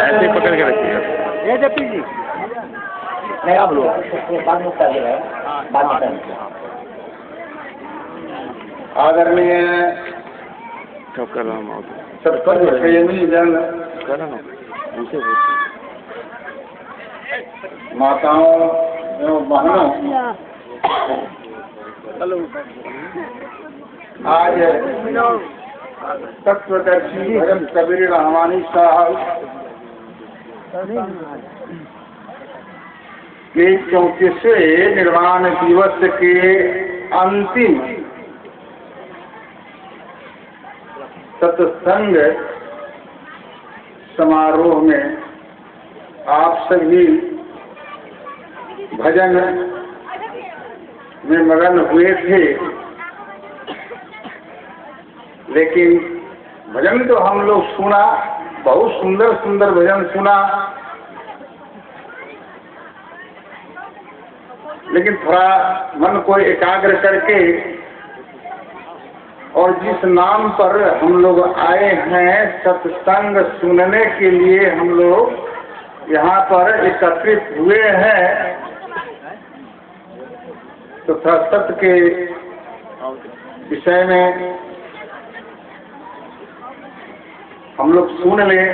ऐसे पकड़ के रखिएगा। ये जपी जी नहीं आप लोग बाद में कर रहे हैं बाद में आदरणीय सत्संग प्रेमी जन, माताओं एवं बहनों, आज तत्वदर्शी भजन कबीर रहमानी साहब के 34वें निर्वाण दिवस के अंतिम सत्संग समारोह में आप सभी भजन में मगन हुए थे, लेकिन भजन तो हम लोग सुना, बहुत सुंदर सुंदर भजन सुना, लेकिन थोड़ा मन को एकाग्र करके और जिस नाम पर हम लोग आए हैं सत्संग सुनने के लिए, हम लोग यहाँ पर एकत्रित हुए हैं, तो थोड़ा सत्य के विषय में हम लोग सुन लें।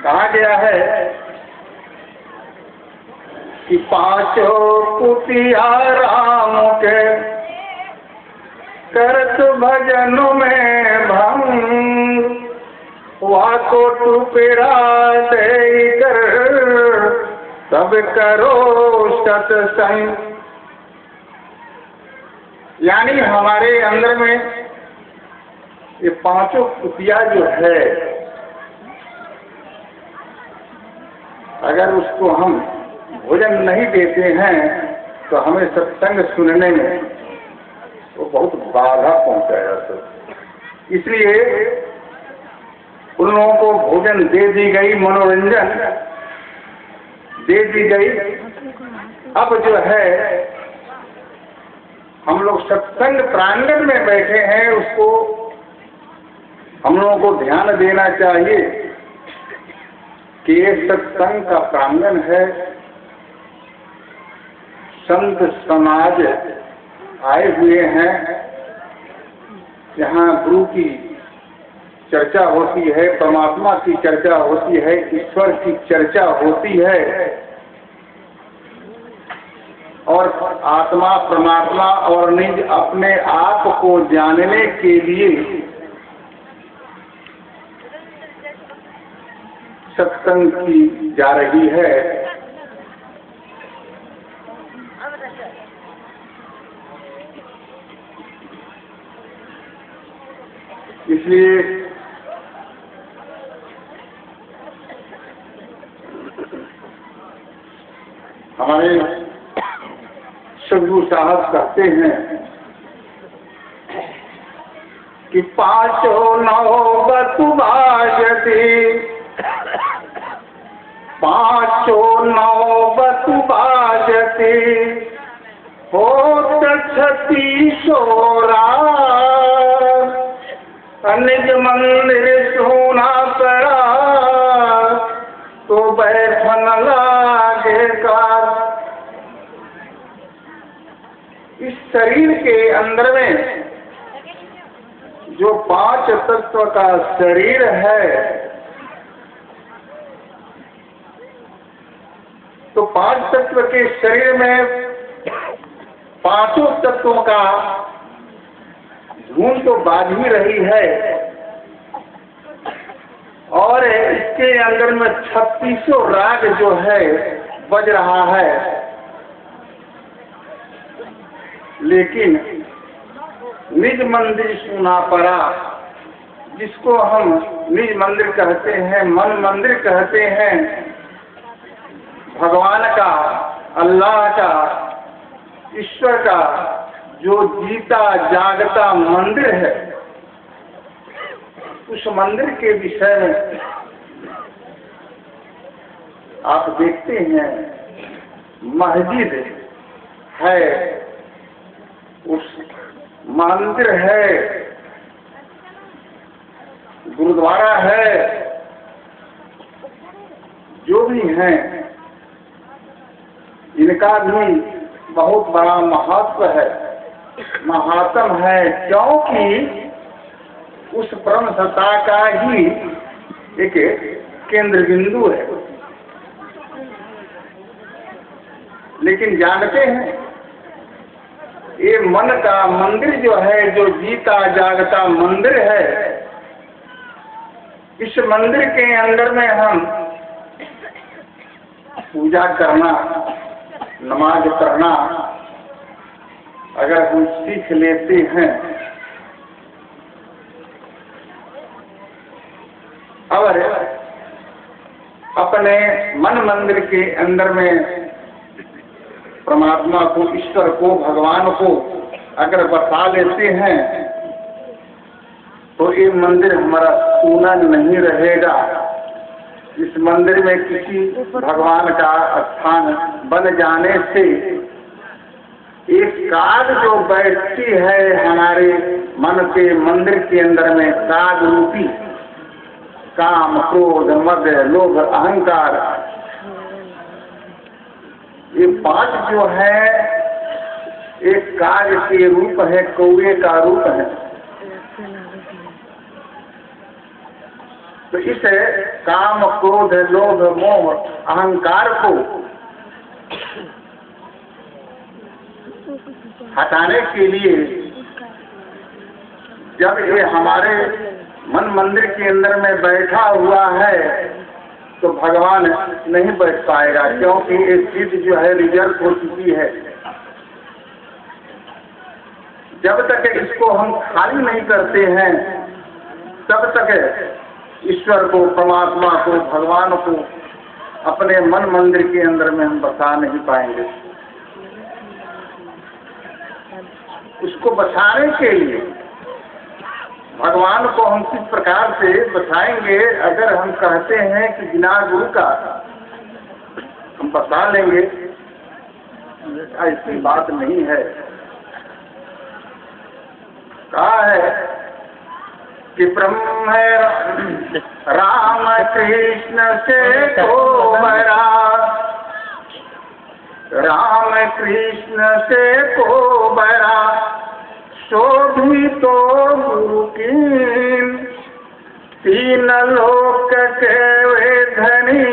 कहा गया है कि पांचों कुतिया राम के करत भजन में भंग, वाको टुकड़ा देकर सब करो सत्संग। यानी हमारे अंदर में ये पांचों कुतिया जो है, अगर उसको हम भोजन नहीं देते हैं तो हमें सत्संग सुनने में वो बहुत बाधा पहुंचाएगा। इसलिए उन लोगों को भोजन दे दी गई, मनोरंजन दे दी गई। अब जो है हम लोग सत्संग प्रांगण में बैठे हैं, उसको हम लोगों को ध्यान देना चाहिए कि ये सत्संग का प्रांगण है, संत समाज आए हुए हैं, यहाँ गुरु की चर्चा होती है, परमात्मा की चर्चा होती है, ईश्वर की चर्चा होती है, और आत्मा परमात्मा और निज अपने आप को जानने के लिए सत्संग की जा रही है। इसलिए हमारे सदगुरु साहब कहते हैं कि पांचों नौबत बाजती, पांचों नौबत बाजती, होत छती सोरा, निज मंदिर सोना पड़ा, तो बैठन लागेगा। इस शरीर के अंदर में जो पांच तत्व का शरीर है, तो पांच तत्व के शरीर में पांचों तत्वों का धुन तो बाज ही रही है, और इसके अंदर में 36 राग जो है बज रहा है। लेकिन निज मंदिर सुना पड़ा, जिसको हम निज मंदिर कहते हैं, मन मंदिर कहते हैं, भगवान का, अल्लाह का, ईश्वर का जो जीता जागता मंदिर है, उस मंदिर के विषय में आप देखते हैं मस्जिद है, उस मंदिर है, गुरुद्वारा है, जो भी हैं, इनका भी बहुत बड़ा महत्व है, महात्म है, क्योंकि उस परम सत्ता का ही एक केंद्र बिंदु है। लेकिन जानते हैं, ये मन का मंदिर जो है, जो जीता जागता मंदिर है, इस मंदिर के अंदर में हम पूजा करना, नमाज पढ़ना अगर हम सीख लेते हैं, और अपने मन मंदिर के अंदर में परमात्मा को, ईश्वर को, भगवान को अगर बसा लेते हैं, तो ये मंदिर हमारा सूना नहीं रहेगा। इस मंदिर में किसी भगवान का स्थान बन जाने से एक काग जो बैठती है हमारे मन के मंदिर के अंदर में, काग रूपी काम, क्रोध, मद, लोभ, अहंकार, ये 5 जो है एक काग के रूप है, कौवे का रूप है। तो इस काम, क्रोध, लोभ, मोह, अहंकार को हटाने के लिए जब ये हमारे मन मंदिर के अंदर में बैठा हुआ है, तो भगवान नहीं बैठ पाएगा, क्योंकि ये चीज जो है रिजर्व हो चुकी है। जब तक इसको हम खाली नहीं करते हैं, तब तक ईश्वर को, परमात्मा को, भगवान को अपने मन मंदिर के अंदर में हम बसा नहीं पाएंगे। उसको बसाने के लिए भगवान को हम किस प्रकार से बसाएंगे? अगर हम कहते हैं कि बिना गुरु का हम बसा लेंगे, ऐसी बात नहीं है। कहा है कि ब्रह्म राम कृष्ण से को बरा, राम कृष्ण से को बरा, शोभी तो गुरु की 3 लोक के वे धनी,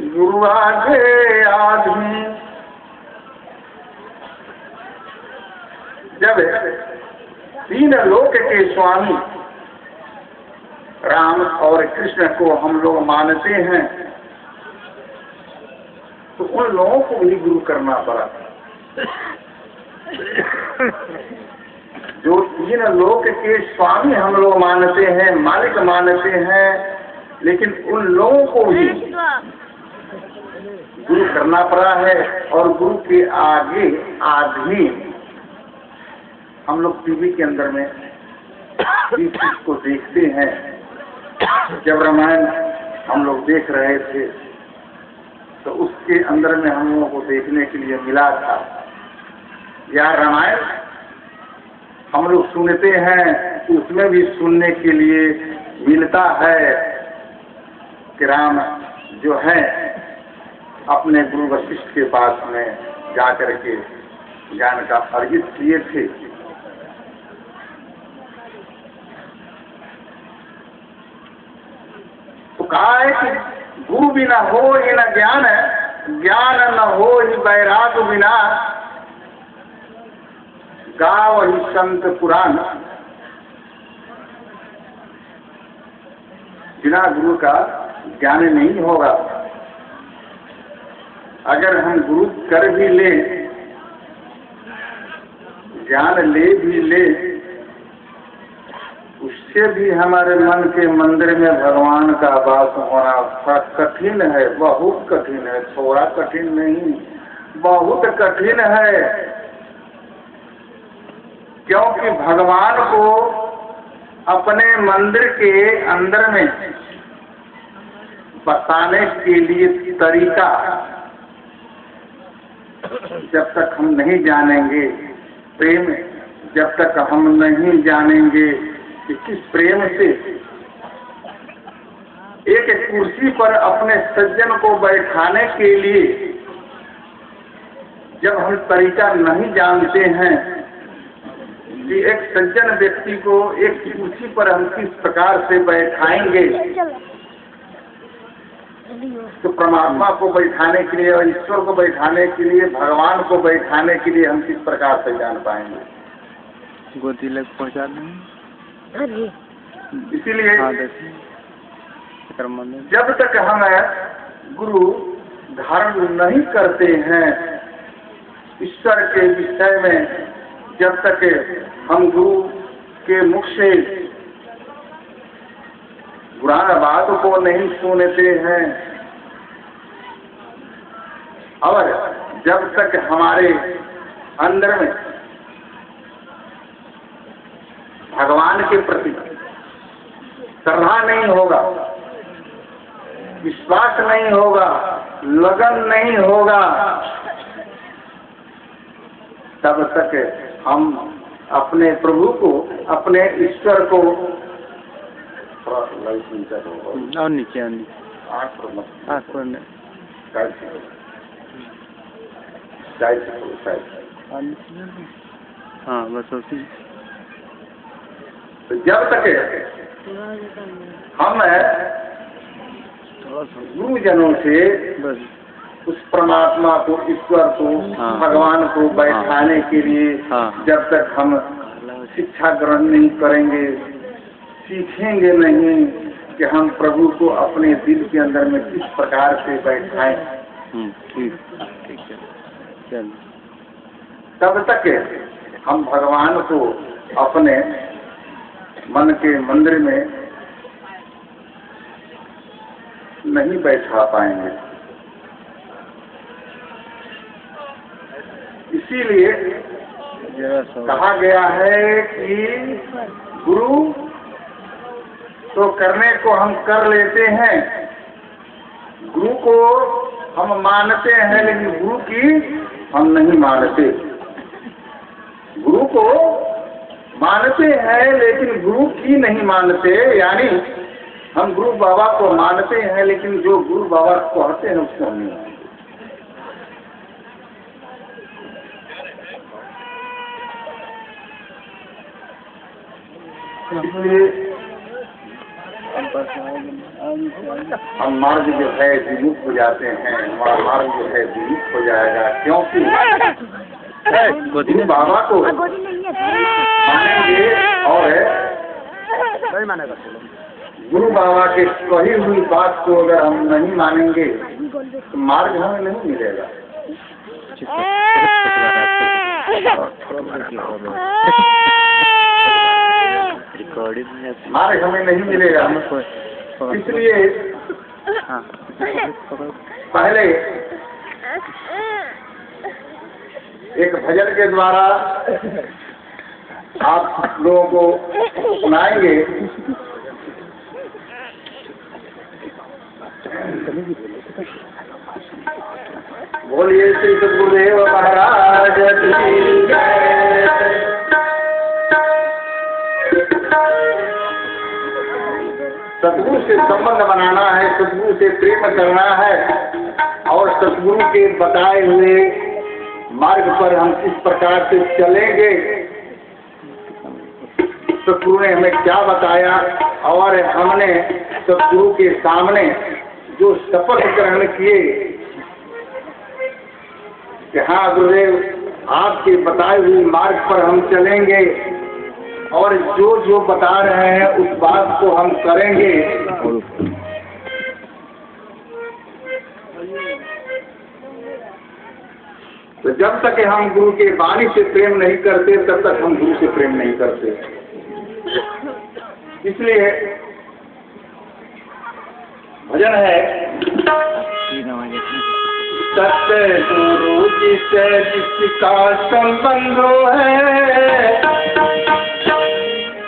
गुरु आगे आदमी। जब 3 लोक के स्वामी राम और कृष्ण को हम लोग मानते हैं, तो उन लोगों को भी गुरु करना पड़ा। जो 3 लोक के स्वामी हम लोग मानते हैं, मालिक मानते हैं, लेकिन उन लोगों को भी गुरु करना पड़ा है। और गुरु के आगे आदमी, हम लोग टीवी के अंदर में इस चीज को देखते हैं। जब रामायण हम लोग देख रहे थे, तो उसके अंदर में हम लोगों को देखने के लिए मिला था, या रामायण हम लोग सुनते हैं, उसमें भी सुनने के लिए मिलता है कि राम जो है अपने गुरु वशिष्ठ के पास में जाकर के ज्ञान का अर्जित किए थे। तो कहा है कि गुरु बिना हो ही न ज्ञान, ज्ञान न हो ही वैराग बिना, गाव ही संत पुराण। बिना गुरु का ज्ञान नहीं होगा। अगर हम गुरु कर भी ले, ज्ञान ले भी ले, उससे भी हमारे मन के मंदिर में भगवान का वास होना कठिन है, बहुत कठिन है। थोड़ा कठिन नहीं, बहुत कठिन है। क्योंकि भगवान को अपने मंदिर के अंदर में बसाने के लिए तरीका जब तक हम नहीं जानेंगे, प्रेम जब तक हम नहीं जानेंगे, कि किस प्रेम से एक कुर्सी पर अपने सज्जन को बैठाने के लिए जब हम तरीका नहीं जानते हैं कि एक सज्जन व्यक्ति को एक कुर्सी पर हम किस प्रकार से बैठाएंगे, तो परमात्मा को बैठाने के लिए और ईश्वर को बैठाने के लिए, भगवान को बैठाने के लिए हम किस प्रकार से जान पाएंगे? गोदी लग पहुँचा देंगे। इसीलिए जब तक हम गुरु धारण नहीं करते हैं ईश्वर के विषय में, जब तक हम गुरु के मुख से पुराना बात को नहीं सुनते हैं और जब तक हमारे अंदर में भगवान के प्रति श्रद्धा नहीं होगा, विश्वास नहीं होगा, लगन नहीं होगा, तब तक हम अपने प्रभु को, अपने ईश्वर को और नीचे हाँ बस उसी। तो जब तक हम गुरुजनों से उस परमात्मा को, ईश्वर को, भगवान को बैठाने के लिए जब तक हम शिक्षा ग्रहण नहीं करेंगे, सीखेंगे नहीं कि हम प्रभु को अपने दिल के अंदर में किस प्रकार से बैठाएं, तब तक हम भगवान को अपने मन के मंदिर में नहीं बैठा पाएंगे। इसीलिए कहा गया है कि गुरु तो करने को हम कर लेते हैं, गुरु को हम मानते हैं, लेकिन गुरु की हम नहीं मानते। गुरु को मानते हैं लेकिन गुरु की नहीं मानते, यानी हम गुरु बाबा को मानते हैं लेकिन जो गुरु बाबा कहते हैं उसको हम नहीं मानते। इसलिए हम मार्ग जो है विमुख हो जाते हैं, हमारा मार्ग जो है विमुख हो जाएगा, क्योंकि गुरु बाबा को मानेंगे और गुरु बाबा के कही हुई बात को अगर हम नहीं मानेंगे तो मार्ग हमें नहीं मिलेगा। मार्ग हमें नहीं मिलेगा। इसलिए पहले एक भजन के द्वारा आप लोगों को सुनाएंगे। बोलिए श्री सद्गुरुदेव महाराज की जय। सद्गुरु से संबंध बनाना है, सद्गुरु से प्रेम करना है और सद्गुरु के बताए हुए मार्ग पर हम किस प्रकार से चलेंगे, सद्गुरु ने हमें क्या बताया और हमने सद्गुरु के सामने जो शपथ ग्रहण किए कि हाँ गुरुदेव आपके बताए हुए मार्ग पर हम चलेंगे और जो जो बता रहे हैं उस बात को हम करेंगे, तो जब तक हम गुरु के वाणी से प्रेम नहीं करते तब तक हम गुरु से प्रेम नहीं करते। इसलिए भजन है सतगुरु जी से जिसका संबंध है,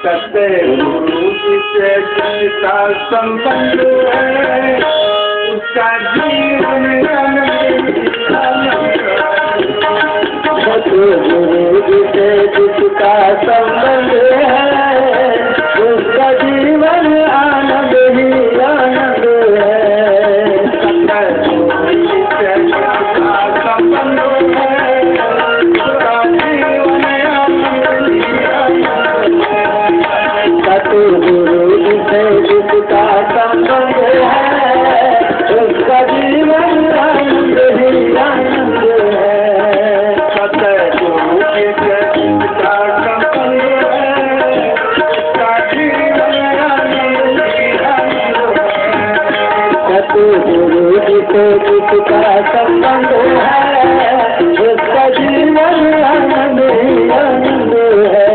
सतगुरु जी से जिसका संबंध है उसका जीवन सतगुरु जी से जिसका संबंध है सतगुरु से जिसका संबंध है उसका जीवन आनंद ही आनंद है। सतगुरु से जिसका संबंध है उसका जीवन आनंद ही आनंद है।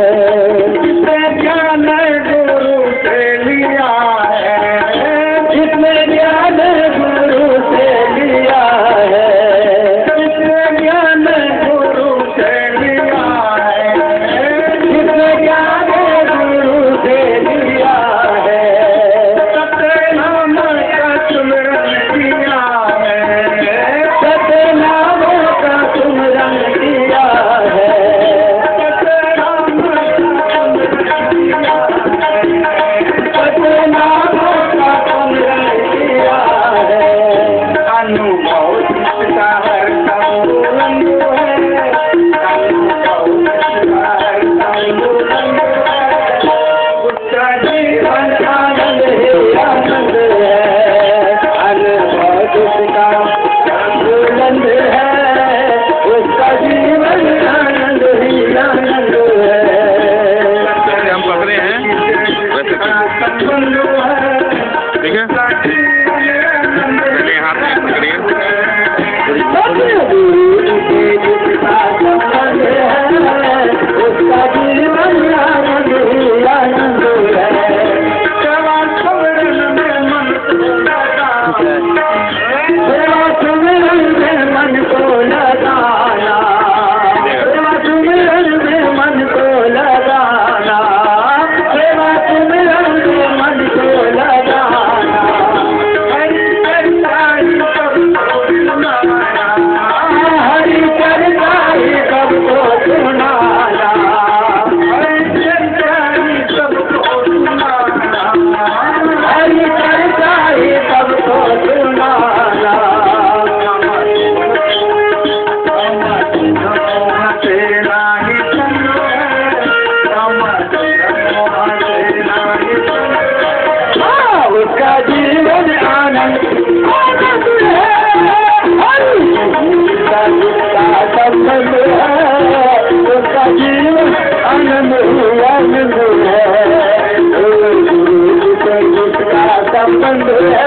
सतगुरु से जिसका संबंध है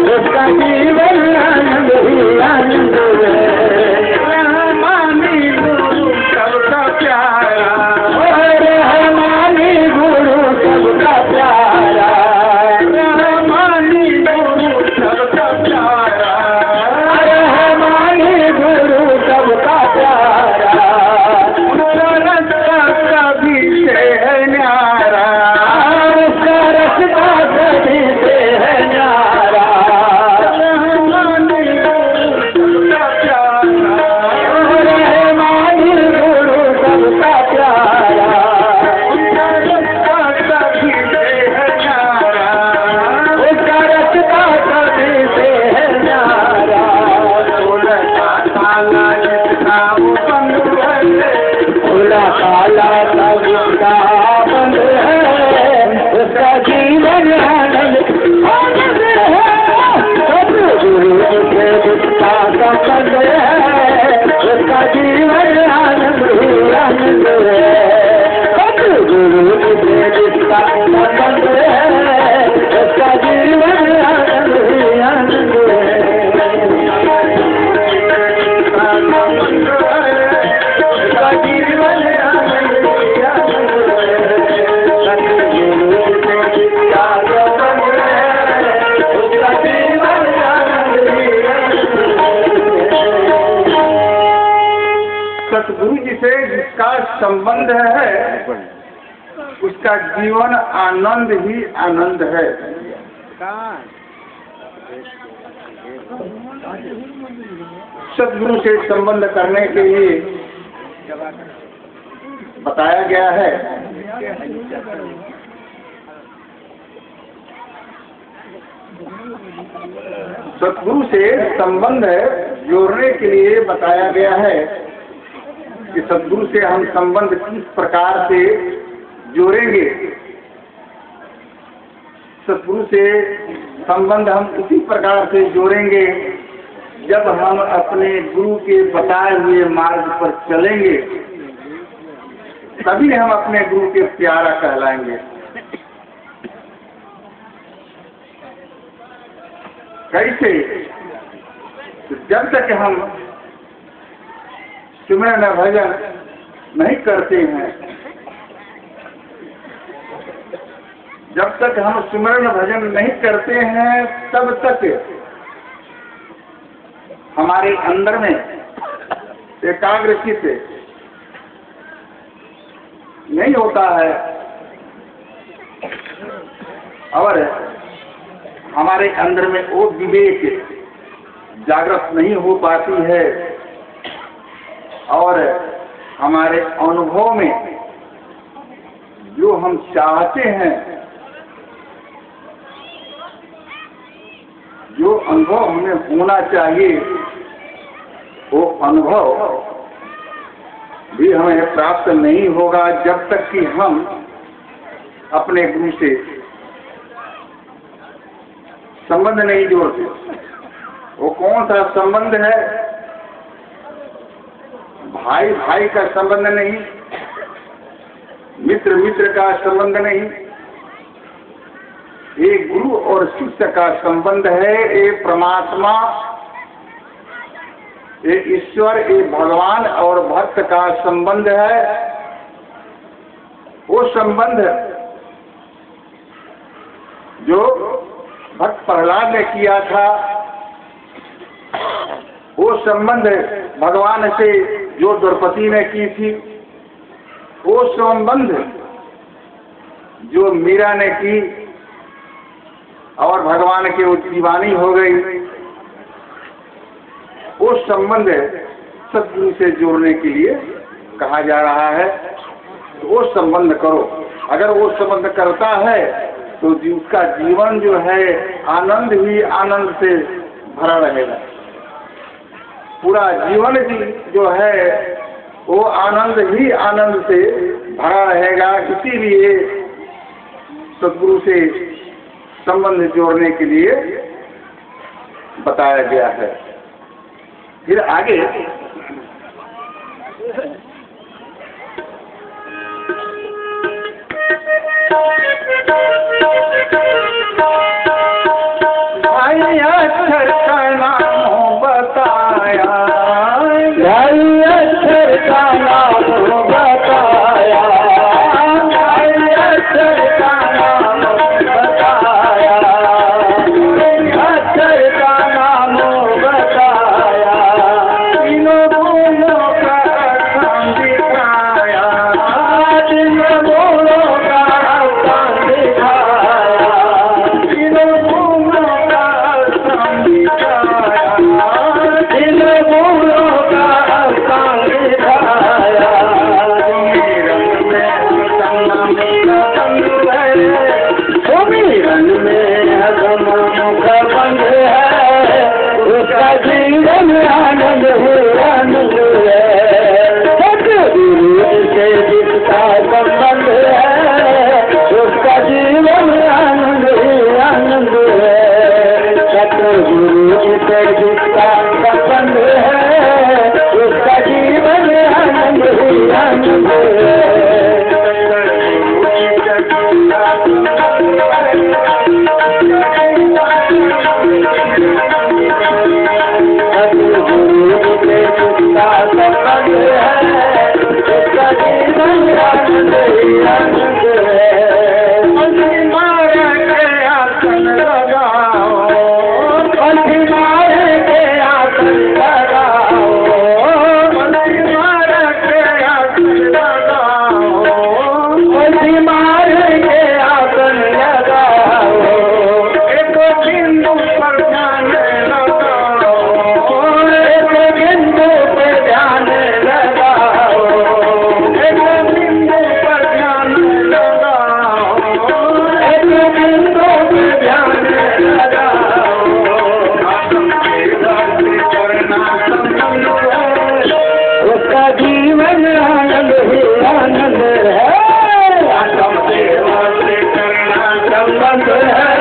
उसका जीवन आनंद ही आनंद है। सतगुरु जी से जिसका संबंध है उसका जीवन आनंद ही आनंद है। सतगुरु से संबंध करने के लिए बताया गया है। सतगुरु से संबंध जोड़ने के लिए बताया गया है कि सतगुरु से हम संबंध किस प्रकार से जोड़ेंगे। सद्गुरु से संबंध हम उसी प्रकार से जोड़ेंगे जब हम अपने गुरु के बताए हुए मार्ग पर चलेंगे, तभी हम अपने गुरु के प्यारा कहलाएंगे। कैसे? तो जब तक हम सिमरन भजन नहीं करते हैं, जब तक हम सिमरन भजन नहीं करते हैं, तब तक हमारे अंदर में एकाग्र चित्त नहीं होता है और हमारे अंदर में वो विवेक जागृत नहीं हो पाती है और हमारे अनुभव में जो हम चाहते हैं, जो अनुभव हमें होना चाहिए, वो अनुभव भी हमें प्राप्त नहीं होगा जब तक कि हम अपने गुरु से संबंध नहीं जोड़ते। वो कौन सा संबंध है? भाई भाई का संबंध नहीं, मित्र मित्र का संबंध नहीं, ये गुरु और शिष्य का संबंध है। ये परमात्मा, ये ईश्वर, ये भगवान और भक्त का संबंध है। वो संबंध जो भक्त प्रहलाद ने किया था, वो संबंध भगवान से जो द्रौपदी ने की थी, वो संबंध जो मीरा ने की और भगवान के वो दीवानी हो गई, वो संबंध सद्गुरु से जोड़ने के लिए कहा जा रहा है। तो वो संबंध करो। अगर वो संबंध करता है तो उसका जीवन जो है आनंद ही आनंद से भरा रहेगा। पूरा जीवन जो है वो आनंद ही आनंद से भरा रहेगा। इसीलिए सद्गुरु से संबंध जोड़ने के लिए बताया गया है। फिर आगे भाई अक्षर का नाम बताया, भाई अक्षर का नाम बताया, भाई अक्षर का नाम बताया, अक्षर का नाम बताया, तीनों गुणों का अर्थ दिखाया, तीनों गुणों का अर्थ दिखाया, तीनों गुणों का अर्थ दिखाया, तीनों गुणों का अर्थ दिखाया। सुमिरन में अगम मुख बंद है, उसका जीवन आनंद है, आनंद है। सतगुरु से जिसका संबंध है, उसका जीवन आनंद है, आनंद है। सतगुरु से जिसका संबंध है, उसका जीवन आनंद है, आनंद है। जीवन आनंद ही आनंद है, संबंध है।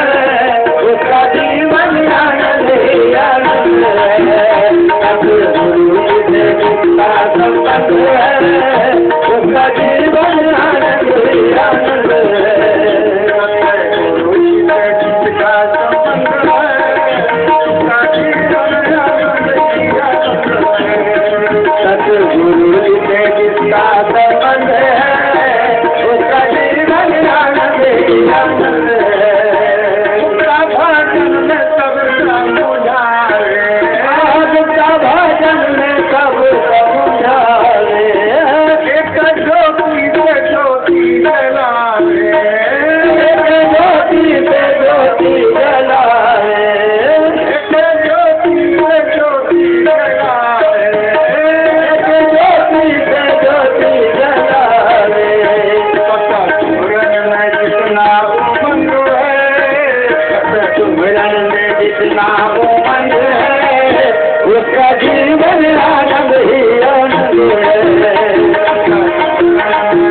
सुमिरन में जितना वो मन है उसका जीवन आनंद ही आनंद है।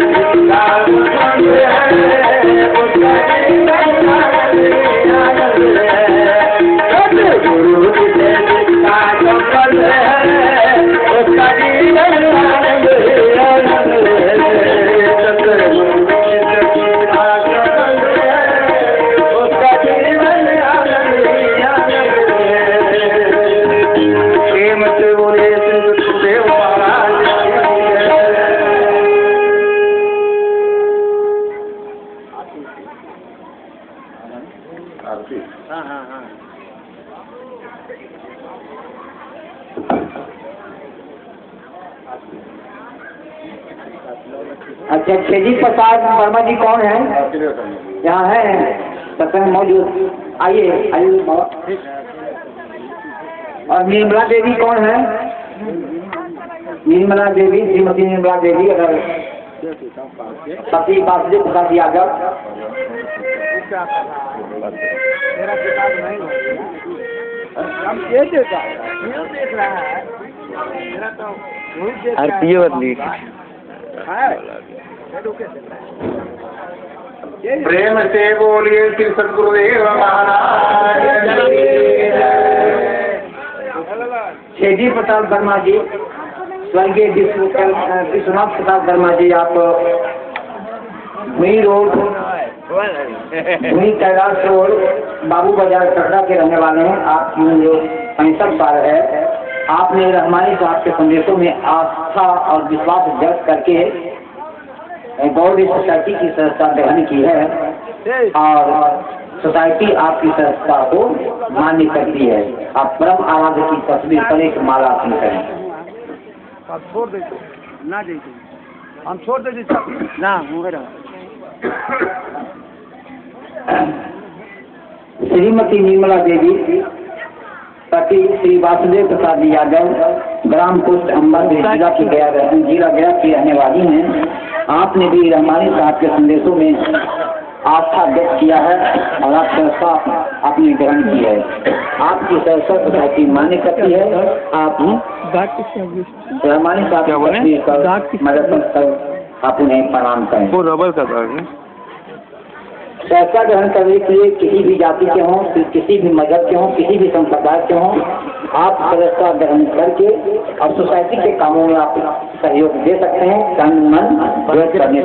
जितना मन है उसका जीवन आनंद ही आनंद है। गुरु जी से जितना संबंध है उसका जीवन आनंद ही आनंद है। सतगुरु जी से जितना संबंध है उसका जीवन आनंद ही आनंद है। प्रेम से बोले श्री गुरुदेव महाराज आरती। हाँ हाँ हाँ। अच्छा, छेदी प्रसाद वर्मा जी कौन है? यहाँ है सत्संग मौजूद, आइए आइए बाबा। और निर्मला देवी कौन है? निर्मला देवी, श्रीमती निर्मला देवी, अगर पति वासुदेव प्रसाद यादव। मेरा किताब नहीं हम ये देख रहा है मेरा तो आरती बदली प्रेम से बोलिए श्री सद्गुरुदेव महाराज। छेदी प्रसाद वर्मा जी, स्वर्गीय विश्वनाथ प्रसाद वर्मा जी, आप भुई रोड, भुई कैलाश रोड, बाबू बाजार कटरा के रहने वाले हैं। आपकी उम्र 65 साल है। आपने रहमानी साहब के संदेशों में आस्था और विश्वास व्यक्त करके गौरव सोसाइटी की संस्था ग्रहण की है और सोसाइटी आपकी संस्था को मान्य करती है। आप परम आराध्य की तस्वीर पर एक माला अर्पण करें। आप छोड़ दीजिए ना, दीजिए हम छोड़ दीजिए ना होगा। श्रीमती निर्मला देवी, पति श्री वासुदेव प्रसाद यादव, ग्राम पोस्ट अंबर, जिला गया की रहने वाली हैं। आपने भी रहमानी साहब के संदेशों में आस्था व्यक्त किया है और आप संस्था आपने ग्रहण की है। आपकी संस्था सोसाइटी मान्य करती है। आप रहमानी साहब की मदद कर आप उन्हें प्रणाम करें। वो रबर का था संस्था ग्रहण करने के लिए किसी भी जाति के हों, किसी भी मजहब के हों, किसी भी संप्रदाय के हों, आप संस्था ग्रहण करके और सोसाइटी के कामों में आप सहयोग दे सकते हैं। तन मन करने